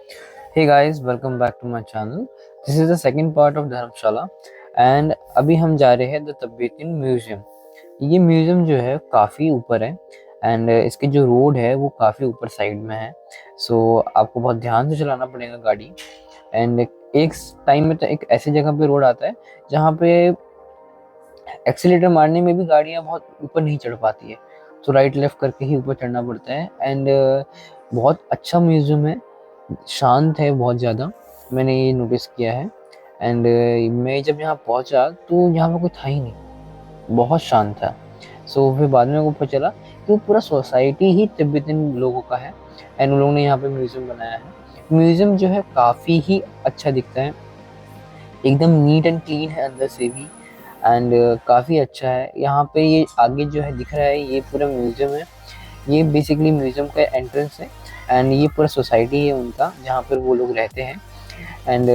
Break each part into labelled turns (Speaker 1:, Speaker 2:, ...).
Speaker 1: Hey guys, welcome back to my channel. This is the second part of Dharamshala and अभी हम जा रहे हैं द तिब्बतियन म्यूजियम। ये म्यूजियम जो है काफ़ी ऊपर है एंड इसके जो रोड है वो काफ़ी ऊपर साइड में है। सो आपको बहुत ध्यान से चलाना पड़ेगा गाड़ी। एंड एक टाइम में तो एक ऐसी जगह पे रोड आता है जहाँ पे एक्सीलेटर मारने में भी गाड़ियाँ बहुत ऊपर नहीं चढ़ पाती है, तो राइट लेफ्ट करके ही ऊपर चढ़ना पड़ता है। एंड बहुत अच्छा म्यूजियम है, शांत है बहुत ज़्यादा, मैंने ये नोटिस किया है। एंड मैं जब यहाँ पहुँचा तो यहाँ पे कोई था ही नहीं, बहुत शांत था। सो फिर बाद में मेरे को पता चला कि वो पूरा सोसाइटी ही तिब्बतन लोगों का है एंड उन लोगों ने यहाँ पे म्यूज़ियम बनाया है। म्यूज़ियम जो है काफ़ी ही अच्छा दिखता है, एकदम नीट एंड क्लीन है अंदर से भी एंड काफ़ी अच्छा है। यहाँ पे ये आगे जो है दिख रहा है ये पूरा म्यूज़ियम है, ये बेसिकली म्यूज़ियम का एंट्रेंस है एंड ये पूरा सोसाइटी है उनका जहाँ पर वो लोग रहते हैं। And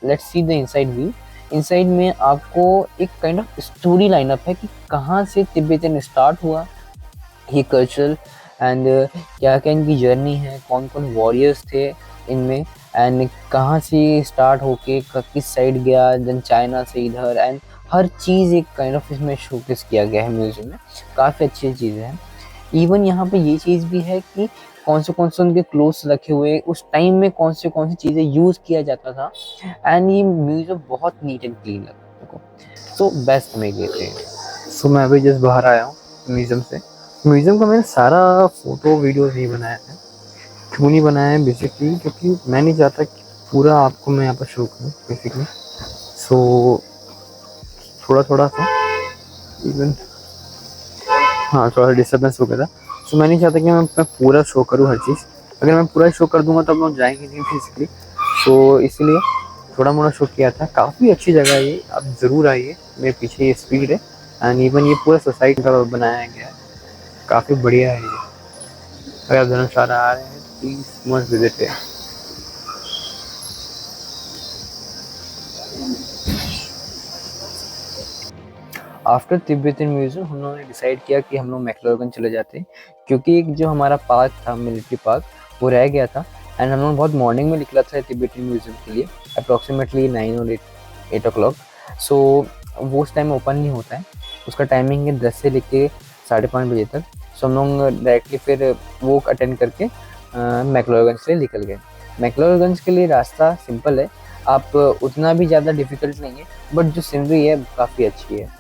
Speaker 1: let's see the inside view. Inside में आपको एक काइंड ऑफ स्टोरी लाइनअप है कि कहाँ से तिब्बतन स्टार्ट हुआ ये कल्चरल एंड क्या क्या इनकी जर्नी है, कौन कौन वॉरियर्स थे इनमें एंड कहाँ से स्टार्ट होके किस साइड गया, देन चाइना से इधर एंड हर चीज़ एक काइंड ऑफ इसमें शोकेस किया गया है म्यूजियम में। काफ़ी अच्छी चीज़ें हैं। इवन यहाँ पे ये चीज़ भी है कि कौन से उनके क्लोथ्स रखे हुए, उस टाइम में कौन सी चीज़ें यूज़ किया जाता था एंड ये म्यूजियम बहुत नीट एंड क्लीन लगा मेरे को, तो बेस्ट में गए थे। सो मैं अभी जस्ट बाहर आया हूँ म्यूजियम से। म्यूजियम का मैंने सारा फोटो वीडियो नहीं बनाया है। क्यों नहीं बनाया है बेसिकली, क्योंकि मैं नहीं चाहता कि पूरा आपको मैं यहाँ पर शो करूँ बेसिकली। सो थोड़ा थोड़ा सा इवन हाँ थोड़ा डिस्टर्बेंस हो गया था। सो मैं नहीं चाहता कि मैं पूरा शो करूँ हर चीज़। अगर मैं पूरा शो कर दूंगा तो हम लोग जाएंगे नहीं बेसिकली, सो इसलिए थोड़ा मोड़ा शो किया था। काफ़ी अच्छी जगह है ये, आप ज़रूर आइए। मेरे पीछे ये स्पीड है एंड इवन ये पूरा सोसाइटी का बनाया गया है, काफ़ी बढ़िया है ये। अगर आप धर्मशाला आ रहे हैं प्लीज़ मस्ट विजिट है। आफ्टर तिब्बतन म्यूजियम हम लोगों ने डिसाइड किया कि हम लोग मैक्लोडगंज चले जाते हैं, क्योंकि एक जो हमारा पार्क था मिलिट्री पार्क वो रह गया था एंड हम लोग बहुत मॉर्निंग में निकला था तिब्बतन म्यूजियम के लिए, अप्रॉक्सीमेटली 9 और 8 ओ क्लॉक। सो वो उस टाइम ओपन नहीं होता है, उसका टाइमिंग है 10 से लेके 5:30 बजे तक। सो हम लोग डायरेक्टली फिर वो अटेंड करके मैक्लोडगंज के लिए निकल गए। मैक्लोडगंज के लिए रास्ता सिंपल है, आप उतना भी ज़्यादा डिफिकल्ट नहीं है, बट जो सीनरी है काफ़ी अच्छी है।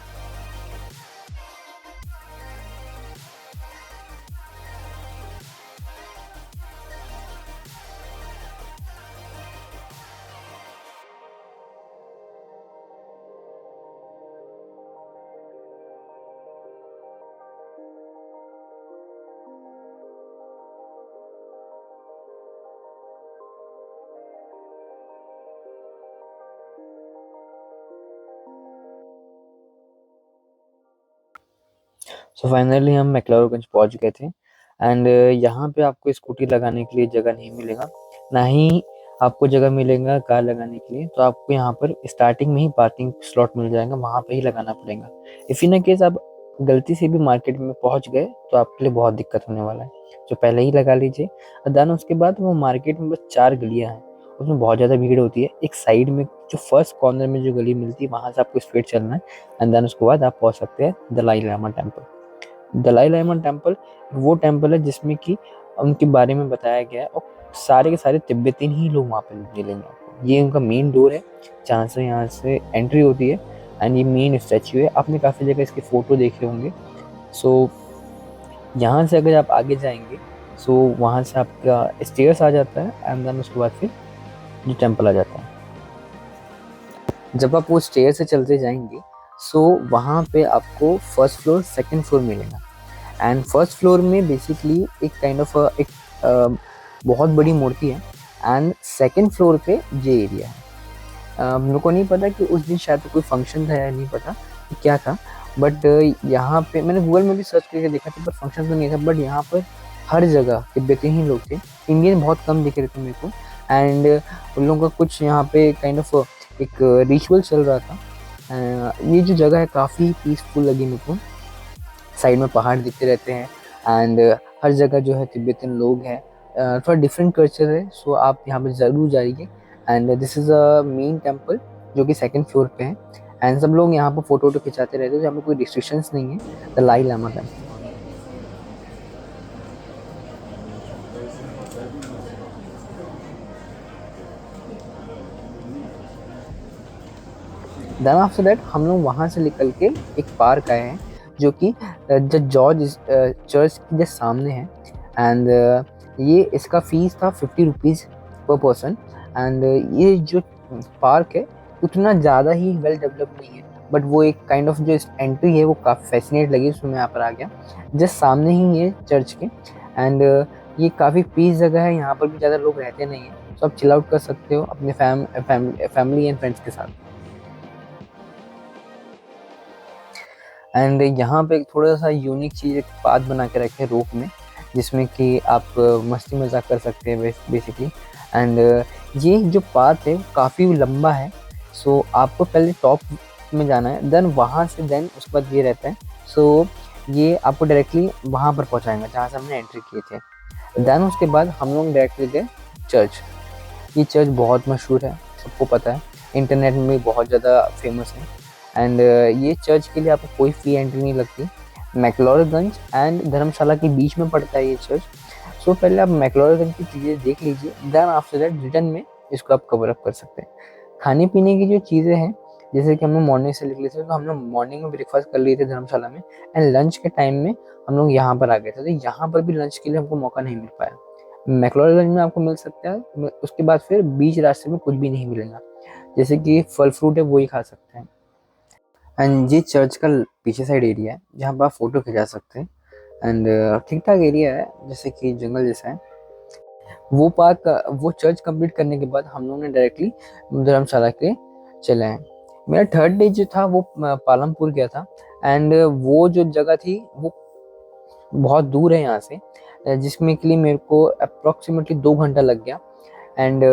Speaker 1: सो फाइनली हम मैक्लोडगंज पहुंच गए थे एंड यहाँ पे आपको स्कूटी लगाने के लिए जगह नहीं मिलेगा, ना ही आपको जगह मिलेगा कार लगाने के लिए। तो आपको यहाँ पर स्टार्टिंग में ही पार्किंग स्लॉट मिल जाएगा, वहाँ पे ही लगाना पड़ेगा। इफ इन केस आप गलती से भी मार्केट में पहुँच गए तो आपके लिए बहुत दिक्कत होने वाला है, तो पहले ही लगा लीजिए। और देन उसके बाद वो मार्केट में बस 4 गलियाँ हैं, उसमें बहुत ज़्यादा भीड़ होती है। एक साइड में जो फर्स्ट कॉर्नर में जो गली मिलती है वहाँ से आपको स्ट्रेट चलना है एंड देन उसके बाद आप पहुँच सकते हैं दलाई लामा टेम्पल। दलाई लामा टेम्पल वो टेम्पल है जिसमें कि उनके बारे में बताया गया है और सारे के सारे तिब्बतियन ही लोग वहाँ पे मिलेंगे आपको। ये उनका मेन डोर है जहाँ से यहाँ से एंट्री होती है एंड ये मेन स्टैचू है। आपने काफ़ी जगह इसके फ़ोटो देखे होंगे। सो यहाँ से अगर आप आगे जाएंगे सो वहाँ से आपका स्टेयर्स आ जाता है एंड देन उसके बाद फिर जो टेम्पल आ जाता है। जब आप वो स्टेयर से चलते जाएंगे सो वहाँ पे आपको फर्स्ट फ्लोर सेकंड फ्लोर मिलेगा एंड फर्स्ट फ्लोर में बेसिकली एक काइंड ऑफ एक बहुत बड़ी मूर्ति है एंड सेकंड फ्लोर पे ये एरिया है। मेरे को नहीं पता कि उस दिन शायद कोई फंक्शन था या नहीं पता कि क्या था, बट यहाँ पे मैंने गूगल में भी सर्च करके देखा था पर फंक्शन तो नहीं था। बट यहाँ पर हर जगह तिब्बती ही लोग थे, इंडियन बहुत कम दिख रहे थे मेरे को एंड उन लोगों का कुछ यहाँ पे काइंड ऑफ एक रिचुअल चल रहा था। ये जो जगह है काफ़ी पीसफुल लगी मेरे को, साइड में पहाड़ दिखते रहते हैं एंड हर जगह जो है तिब्बतन लोग हैं थोड़ा डिफरेंट कल्चर है, सो आप यहाँ पे ज़रूर जाइए। And this is a main temple जो कि सेकंड फ्लोर पे है। एंड सब लोग यहाँ पर फोटो वोटो खिंचाते रहते हैं, तो यहाँ पे कोई रिस्ट्रिक्शंस नहीं है। Dalai Lama temple. Then after that हम लोग वहाँ से निकल के एक पार्क आए हैं जो कि द जॉर्ज चर्च के जस्ट सामने है। एंड ये इसका फीस था 50 रुपीज़ पर पर्सन। एंड ये जो पार्क है उतना ज़्यादा ही वेल डेवलप नहीं है, बट वो एक काइंड ऑफ जो एंट्री है वो काफ़ी फैसिनेट लगी, उसमें मैं यहाँ पर आ गया। जस्ट सामने ही है चर्च के। एंड ये काफ़ी पीस जगह है, यहाँ पर भी ज़्यादा लोग रहते नहीं हैं, तो आप चिल आउट कर सकते हो अपने फैमिली एंड फ्रेंड्स के साथ। एंड यहाँ पे एक थोड़ा सा यूनिक चीज़, एक पाथ बना के रखे रोप में, जिसमें कि आप मस्ती मजाक कर सकते हैं बेसिकली। एंड ये जो पाथ है वो काफ़ी लंबा है, सो आपको पहले टॉप में जाना है, देन वहाँ से देन उसके बाद ये रहता है। सो ये आपको डायरेक्टली वहाँ पर पहुँचाएंगे जहाँ से हमने एंट्री किए थे। देन उसके बाद हम लोग डायरेक्टली गए चर्च। ये चर्च बहुत मशहूर है, सबको पता है, इंटरनेट में भी बहुत ज़्यादा फेमस है। एंड ये चर्च के लिए आपको कोई फ़ी एंट्री नहीं लगती। मैक्लोडगंज एंड धर्मशाला के बीच में पड़ता है ये चर्च। सो पहले आप मैक्लोडगंज की चीज़ें देख लीजिए, देन आफ्टर दैट रिटर्न में इसको आप कवर अप कर सकते हैं। खाने पीने की जो चीज़ें हैं, जैसे कि हम लोग मॉर्निंग से निकले थे, तो हम लोग मॉर्निंग में ब्रेकफास्ट कर लिए थे धर्मशाला में, एंड लंच के टाइम में हम लोग यहाँ पर आ गए थे, तो यहाँ पर भी लंच के लिए हमको मौका नहीं मिल पाया। मैक्लोडगंज में आपको मिल सकता है, उसके बाद फिर बीच रास्ते में कुछ भी नहीं मिलेगा, जैसे कि फल फ्रूट है वो ही खा सकते हैं। एंड ये चर्च का पीछे साइड एरिया है जहाँ पर आप फोटो खिंचा सकते हैं। एंड ठीक ठाक एरिया है, जैसे कि जंगल जैसा है। वो पार्क, वो चर्च कंप्लीट करने के बाद हम लोग ने डायरेक्टली धर्मशाला के चले हैं। मेरा थर्ड डे जो था वो पालमपुर गया था। एंड वो जो जगह थी वो बहुत दूर है यहाँ से, जिसमें के लिए मेरे को अप्रोक्सीमेटली 2 घंटा लग गया। एंड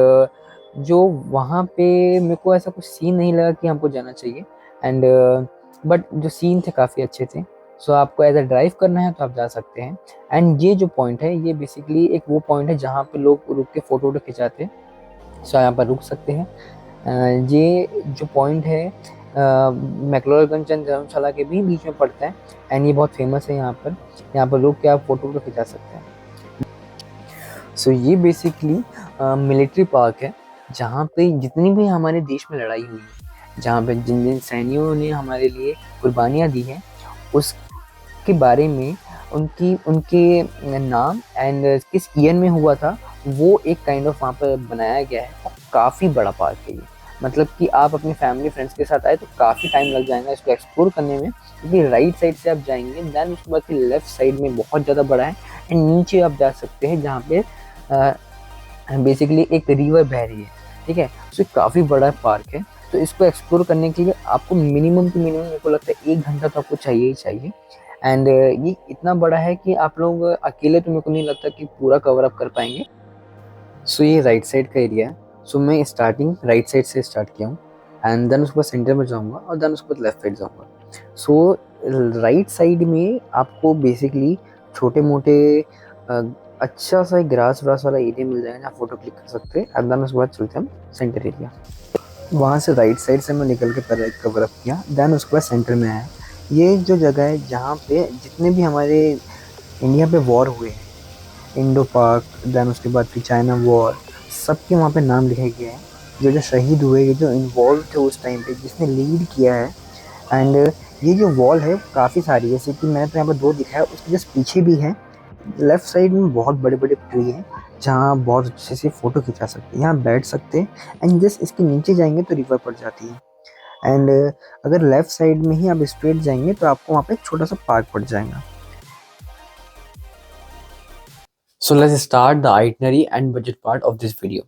Speaker 1: जो वहाँ पे मेरे को ऐसा कुछ सीन नहीं लगा कि हमको जाना चाहिए। एंड बट जो सीन थे काफ़ी अच्छे थे, सो आपको एज अ ड्राइव करना है तो आप जा सकते हैं। एंड ये जो पॉइंट है ये बेसिकली एक वो पॉइंट है जहाँ पे लोग रुक के फ़ोटो वोटो खिंचाते हैं, सो यहाँ पर रुक सकते हैं। ये जो पॉइंट है मैक्लोडगंज एंड धर्मशाला के भी बीच में पड़ता है, एंड ये बहुत फेमस है यहाँ पर रुक के आप फ़ोटो वोटो खिंचा सकते हैं। सो ये बेसिकली मिलिट्री पार्क है, जहाँ पे जितनी भी हमारे देश में लड़ाई हुई है, जहाँ पे जिन जिन सैनिकों ने हमारे लिए कुर्बानियाँ दी हैं, उसके बारे में, उनकी उनके नाम एंड किस ईयर में हुआ था, वो एक काइंड ऑफ वहाँ पर बनाया गया है। और काफ़ी बड़ा पार्क है ये, मतलब कि आप अपनी फैमिली फ्रेंड्स के साथ आए तो काफ़ी टाइम लग जाएगा इसको एक्सप्लोर करने में, क्योंकि राइट साइड से आप जाएंगे, देन उसके बाद फिर लेफ्ट साइड में बहुत ज़्यादा बड़ा है, एंड नीचे आप जा सकते हैं जहाँ पे बेसिकली एक रिवर बह रही है। ठीक है, तो काफ़ी बड़ा पार्क है, तो इसको एक्सप्लोर करने के लिए आपको मिनिमम टू मिनिमम मेरे को लगता है 1 घंटा तो आपको चाहिए ही चाहिए। एंड ये इतना बड़ा है कि आप लोग अकेले तो मेरे को नहीं लगता कि पूरा कवर अप कर पाएंगे। सो ये राइट साइड का एरिया है, सो मैं स्टार्टिंग राइट साइड से स्टार्ट किया हूँ, एंड देन उसके बाद सेंटर में जाऊँगा, और देन उसके बाद लेफ्ट साइड जाऊँगा। सो राइट साइड में आपको बेसिकली छोटे मोटे अच्छा सा एक ग्रास व्रास वाला एरिया मिल जाएगा जहाँ फोटो क्लिक कर सकते हैं। एंड देन उसके बाद चलते हैं हम सेंटर एरिया। वहाँ से राइट साइड से मैं निकल के पहले कवर अप किया, देन उसके बाद सेंटर में आया। ये जो जगह है जहाँ पे जितने भी हमारे इंडिया पे वॉर हुए हैं, इंडो पाक, देन उसके बाद फिर चाइना वॉर, सबके वहाँ पे नाम लिखे गए हैं, जो जो शहीद हुए, जो इन्वॉल्व थे उस टाइम पे, जिसने लीड किया है। एंड ये जो वॉल है काफ़ी सारी, जैसे कि मैंने तो यहाँ पर 2 दिखाया, उसके जस्ट पीछे भी है। लेफ्ट साइड में बहुत बड़े बड़े ट्री हैं जहाँ बहुत अच्छे से फ़ोटो खिंचा सकते हैं, यहाँ बैठ सकते हैं। एंड जस्ट इसके नीचे जाएंगे तो रिवर पड़ जाती है। एंड अगर लेफ्ट साइड में ही आप स्ट्रेट जाएंगे तो आपको वहाँ पे एक छोटा सा पार्क पड़ जाएगा। So let's start the itinerary and budget part of this video.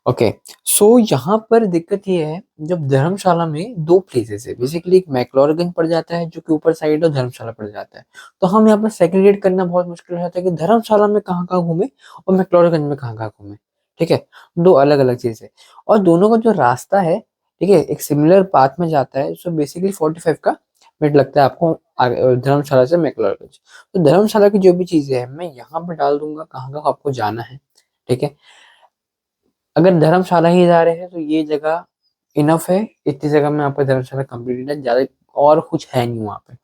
Speaker 1: Okay, so यहाँ पर दिक्कत ये है, जब धर्मशाला में 2 प्लेसेस है, बेसिकली एक मैक्लोडगंज पड़ जाता है जो कि ऊपर साइड, और धर्मशाला पड़ जाता है। तो हम यहाँ पर सेग्रीगेट करना बहुत मुश्किल हो जाता है कि धर्मशाला में कहाँ कहाँ घूमे और मैक्लोडगंज में कहाँ कहाँ घूमे। ठीक है, 2 अलग अलग चीज़ है, और दोनों का जो रास्ता है, ठीक है, एक सिमिलर पाथ में जाता है। सो बेसिकली 45 का मिनट लगता है आपको धर्मशाला से मैक्लोडगंज। तो धर्मशाला की जो भी चीज़ें हैं मैं यहाँ पर डाल दूंगा कहाँ कहाँ आपको जाना है, ठीक है। अगर धर्मशाला ही जा रहे हैं तो ये जगह इनफ है, इतनी जगह में आपका धर्मशाला कंप्लीट है, ज्यादा और कुछ है नहीं वहाँ पे।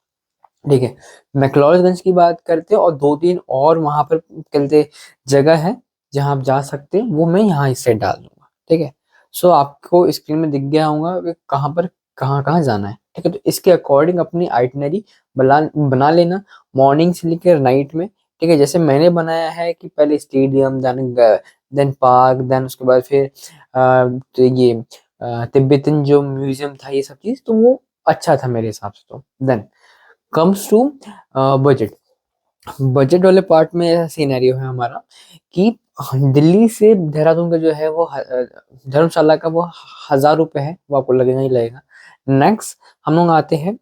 Speaker 1: ठीक है। मैक्लोडगंज की बात करते हैं और 2-3 और वहां पर कहते जगह है जहां आप जा सकते हैं, वो मैं यहाँ इससे डाल दूंगा। ठीक है। सो आपको स्क्रीन में दिख गया होगा कि कहाँ पर कहाँ कहाँ जाना है। ठीक है। तो इसके अकॉर्डिंग अपनी आइटनरी बना लेना मॉर्निंग से लेकर नाइट में। ठीक है। जैसे मैंने बनाया है कि पहले स्टेडियम, देन पार्क, देन उसके बाद फिर तो ये तिब्बतन जो म्यूजियम था, ये सब चीज तो वो अच्छा था मेरे हिसाब से। तो then comes to budget. Budget वाले पार्ट में ऐसा सिनेरियो है हमारा कि दिल्ली से देहरादून का जो है वो धर्मशाला का वो 1,000 रुपये है, वो आपको लगेगा ही लगेगा। नेक्स्ट हम लोग आते हैं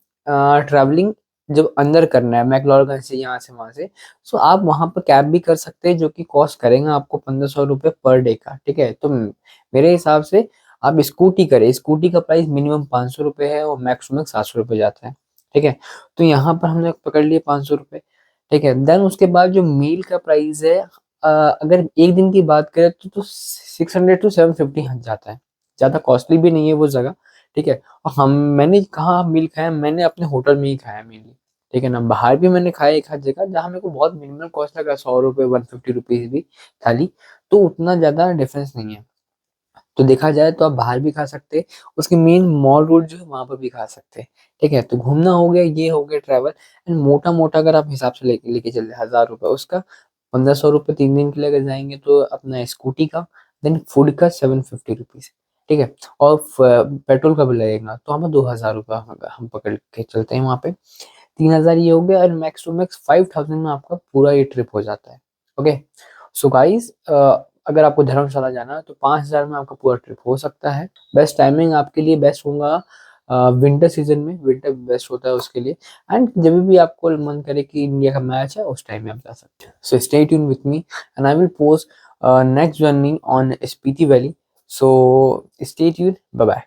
Speaker 1: ट्रैवलिंग जब अंदर करना है मैक्लोडगंज से, यहाँ से वहां से, सो आप वहां पर कैब भी कर सकते हैं जो कि कॉस्ट करेगा आपको 1,500 रुपये पर डे का। ठीक है। तो मेरे हिसाब से आप स्कूटी करें, स्कूटी का प्राइस मिनिमम 500 रुपये है और मैक्स टू मैक्स 700 रुपये जाता है। ठीक है। तो यहाँ पर हमने पकड़ लिए 500 रुपये। ठीक है। देन उसके बाद जो मील का प्राइस है, अगर एक दिन की बात करें तो 600 to 750 जाता है, ज्यादा कॉस्टली भी नहीं है वो जगह। ठीक है। और मैंने कहाँ मील खाया, मैंने अपने होटल में ही खाया मेनली। ठीक है ना। बाहर भी मैंने खाया एक आध जगह जहाँ मेरे को बहुत मिनिमम कॉस्ट लगा, 100 रुपये, 150 रुपीज भी खाली। तो उतना ज्यादा डिफरेंस नहीं है। तो देखा जाए तो आप बाहर भी खा सकते हैं, उसके मेन मॉल रोड जो है वहां पर भी खा सकते हैं। ठीक है। तो घूमना हो गया, ये हो गया ट्रैवल। एंड मोटा मोटा अगर आप हिसाब से लेके चल रहे 1,000 रुपये उसका, 1,500 रुपये 3 दिन के लिए अगर जाएंगे तो अपना स्कूटी का, देन फूड का 750 रुपीज। ठीक है। और पेट्रोल का भी लगेगा तो हमें 2,000 रुपये हम पकड़ के चलते हैं वहाँ पे। 3,000 ये हो गया और मैक्स टू मैक्स 5,000 में आपका पूरा ये ट्रिप हो जाता है। ओके। सो गाइस, अगर आपको धर्मशाला जाना है तो 5,000 में आपका पूरा ट्रिप हो सकता है। बेस्ट टाइमिंग आपके लिए बेस्ट होगा विंटर सीजन में, विंटर बेस्ट होता है उसके लिए। एंड जब भी आपको मन करे कि इंडिया का मैच है उस टाइम में आप जा सकते हैं। So stay tune with me and I will post next journey on Spiti valley. So stay tune, bye bye.